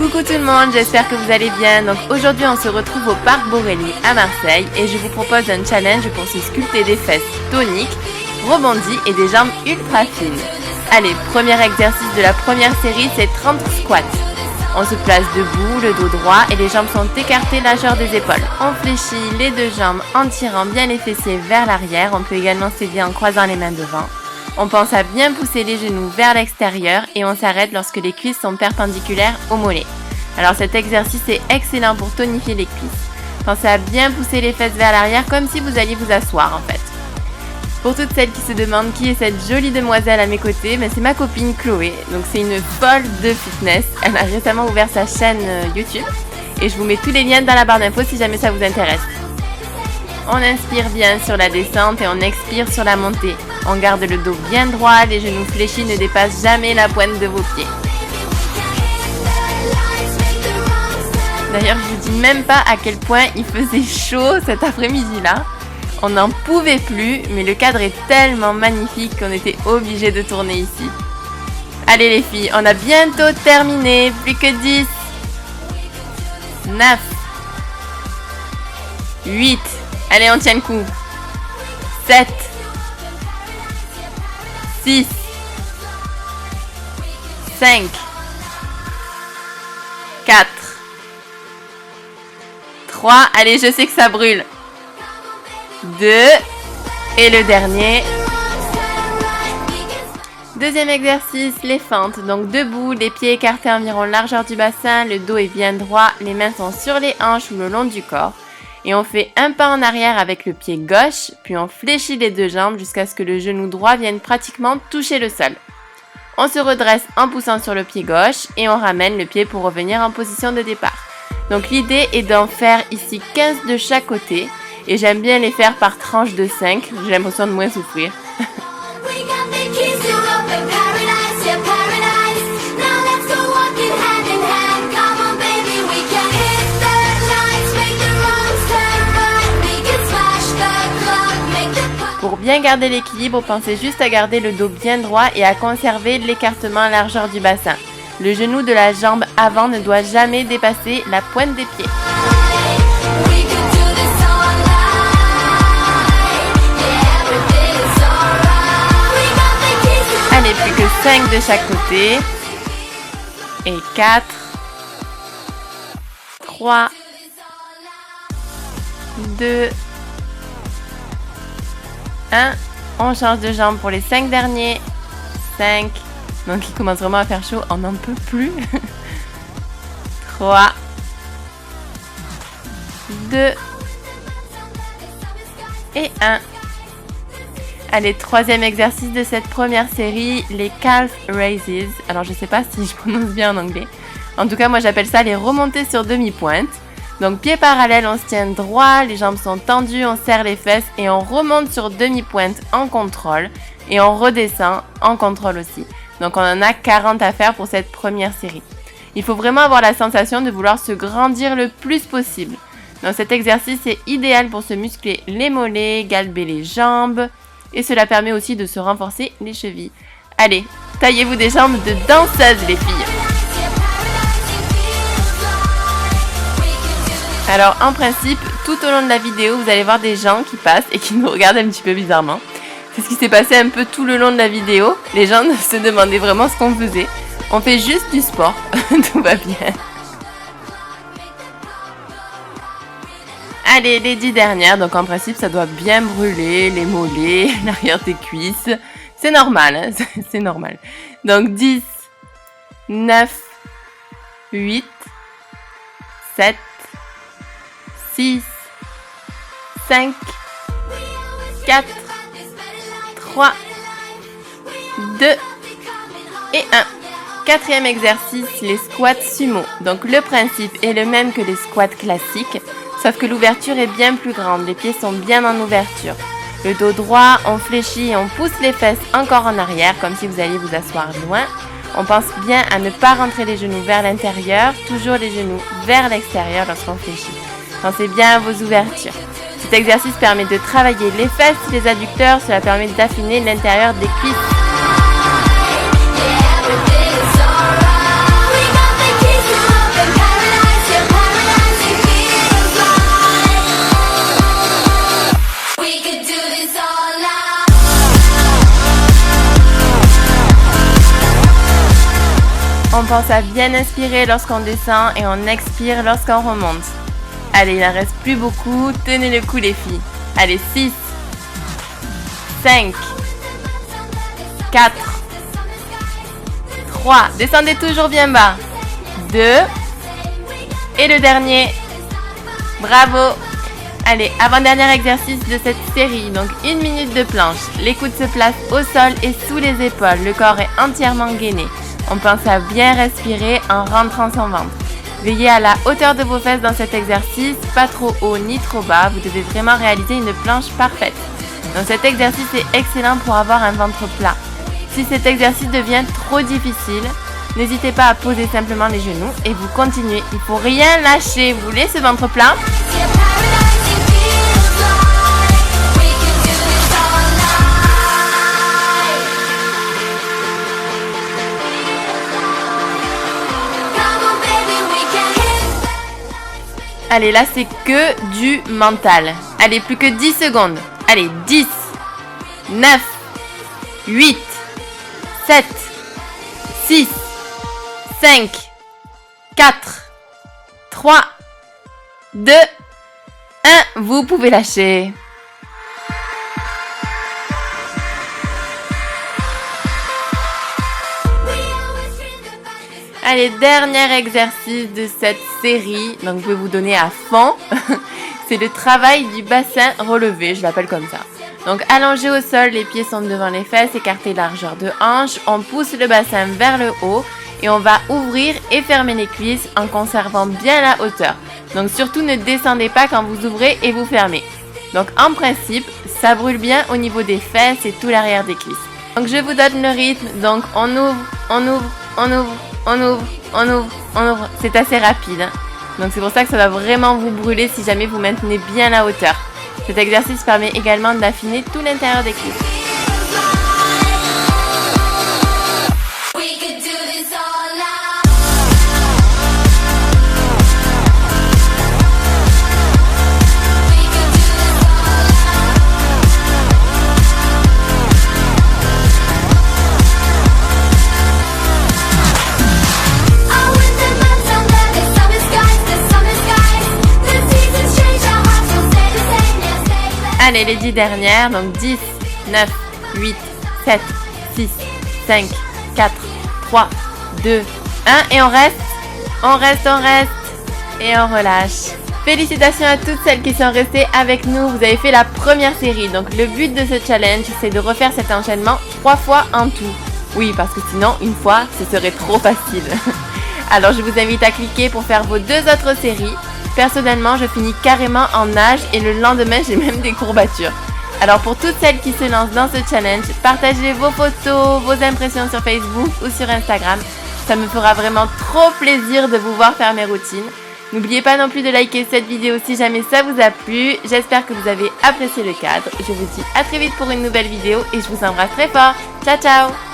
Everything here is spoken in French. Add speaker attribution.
Speaker 1: Coucou tout le monde, j'espère que vous allez bien. Donc aujourd'hui on se retrouve au Parc Borelli à Marseille et je vous propose un challenge pour se sculpter des fesses toniques, rebondies et des jambes ultra fines. Allez, premier exercice de la première série, c'est 30 squats. On se place debout, le dos droit et les jambes sont écartées largeur des épaules. On fléchit les deux jambes en tirant bien les fessiers vers l'arrière. On peut également s'aider en croisant les mains devant. On pense à bien pousser les genoux vers l'extérieur et on s'arrête lorsque les cuisses sont perpendiculaires aux mollets. Alors cet exercice est excellent pour tonifier les cuisses. Pensez à bien pousser les fesses vers l'arrière comme si vous alliez vous asseoir en fait. Pour toutes celles qui se demandent qui est cette jolie demoiselle à mes côtés, c'est ma copine Chloé. Donc c'est une folle de fitness. Elle a récemment ouvert sa chaîne YouTube et je vous mets tous les liens dans la barre d'infos si jamais ça vous intéresse. On inspire bien sur la descente et on expire sur la montée. On garde le dos bien droit, les genoux fléchis ne dépassent jamais la pointe de vos pieds. D'ailleurs, je vous dis même pas à quel point il faisait chaud cet après-midi-là. On n'en pouvait plus, mais le cadre est tellement magnifique qu'on était obligé de tourner ici. Allez les filles, on a bientôt terminé, plus que 10, 9, 8, allez on tient le coup, 7, 6, 5, 4, 3, allez je sais que ça brûle, 2, et le dernier. Deuxième exercice, les fentes. Donc debout, les pieds écartés environ largeur du bassin, le dos est bien droit, les mains sont sur les hanches ou le long du corps. Et on fait un pas en arrière avec le pied gauche, puis on fléchit les deux jambes jusqu'à ce que le genou droit vienne pratiquement toucher le sol. On se redresse en poussant sur le pied gauche et on ramène le pied pour revenir en position de départ. Donc l'idée est d'en faire ici 15 de chaque côté et j'aime bien les faire par tranche de 5, j'ai l'impression de moins souffrir. Pour bien garder l'équilibre, pensez juste à garder le dos bien droit et à conserver l'écartement à largeur du bassin. Le genou de la jambe avant ne doit jamais dépasser la pointe des pieds. Allez, plus que 5 de chaque côté. Et 4, 3, 2, 1, on change de jambe pour les 5 derniers. 5, donc il commence vraiment à faire chaud, on n'en peut plus. 3, 2 et 1. Allez, troisième exercice de cette première série, les calf raises. Alors je sais pas si je prononce bien en anglais. En tout cas, moi j'appelle ça les remontées sur demi-pointe. Donc pieds parallèles, on se tient droit, les jambes sont tendues, on serre les fesses et on remonte sur demi-pointe en contrôle et on redescend en contrôle aussi. Donc on en a 40 à faire pour cette première série. Il faut vraiment avoir la sensation de vouloir se grandir le plus possible. Donc cet exercice est idéal pour se muscler les mollets, galber les jambes et cela permet aussi de se renforcer les chevilles. Allez, taillez-vous des jambes de danseuse les filles. Alors en principe, tout au long de la vidéo, vous allez voir des gens qui passent et qui nous regardent un petit peu bizarrement. C'est ce qui s'est passé un peu tout le long de la vidéo. Les gens se demandaient vraiment ce qu'on faisait. On fait juste du sport, tout va bien. Allez, les 10 dernières, donc en principe ça doit bien brûler, les mollets, l'arrière des cuisses. C'est normal, hein, c'est normal. Donc 10, 9, 8, 7, 6, 5, 4, 3, 2 et 1. Quatrième exercice, les squats sumo. Donc le principe est le même que les squats classiques, sauf que l'ouverture est bien plus grande, les pieds sont bien en ouverture. Le dos droit, on fléchit et on pousse les fesses encore en arrière, comme si vous alliez vous asseoir loin. On pense bien à ne pas rentrer les genoux vers l'intérieur, toujours les genoux vers l'extérieur lorsqu'on fléchit. Pensez bien à vos ouvertures. Cet exercice permet de travailler les fesses, les adducteurs, cela permet d'affiner l'intérieur des cuisses. On pense à bien inspirer lorsqu'on descend et on expire lorsqu'on remonte. Allez, il en reste plus beaucoup. Tenez le coup les filles. Allez, 6, 5, 4, 3. Descendez toujours bien bas. 2. Et le dernier. Bravo. Allez, avant-dernier exercice de cette série, donc 1 minute de planche. Les coudes se placent au sol et sous les épaules. Le corps est entièrement gainé. On pense à bien respirer en rentrant son ventre. Veillez à la hauteur de vos fesses dans cet exercice, pas trop haut ni trop bas. Vous devez vraiment réaliser une planche parfaite. Donc cet exercice est excellent pour avoir un ventre plat. Si cet exercice devient trop difficile, n'hésitez pas à poser simplement les genoux et vous continuez. Il ne faut rien lâcher. Vous voulez ce ventre plat ? Allez, là, c'est que du mental. Allez, plus que 10 secondes. Allez, 10, 9, 8, 7, 6, 5, 4, 3, 2, 1. Vous pouvez lâcher. Allez, dernier exercice de cette série, donc vous pouvez vous donner à fond, c'est le travail du bassin relevé, je l'appelle comme ça. Donc allongé au sol, les pieds sont devant les fesses, écartés largeur de hanche, on pousse le bassin vers le haut et on va ouvrir et fermer les cuisses en conservant bien la hauteur. Donc surtout ne descendez pas quand vous ouvrez et vous fermez. Donc en principe, ça brûle bien au niveau des fesses et tout l'arrière des cuisses. Donc je vous donne le rythme, donc on ouvre, on ouvre, on ouvre. On ouvre, on ouvre, on ouvre. C'est assez rapide. Hein. Donc c'est pour ça que ça va vraiment vous brûler si jamais vous maintenez bien la hauteur. Cet exercice permet également d'affiner tout l'intérieur des cuisses. Allez, les 10 dernières, donc 10, 9, 8, 7, 6, 5, 4, 3, 2, 1 et on reste, et on relâche. Félicitations à toutes celles qui sont restées avec nous, vous avez fait la première série, donc le but de ce challenge c'est de refaire cet enchaînement 3 fois en tout. Oui, parce que sinon, une fois, ce serait trop facile. Alors je vous invite à cliquer pour faire vos 2 autres séries. Personnellement, je finis carrément en nage et le lendemain, j'ai même des courbatures. Alors pour toutes celles qui se lancent dans ce challenge, partagez vos photos, vos impressions sur Facebook ou sur Instagram. Ça me fera vraiment trop plaisir de vous voir faire mes routines. N'oubliez pas non plus de liker cette vidéo si jamais ça vous a plu. J'espère que vous avez apprécié le cadre. Je vous dis à très vite pour une nouvelle vidéo et je vous embrasse très fort. Ciao ciao!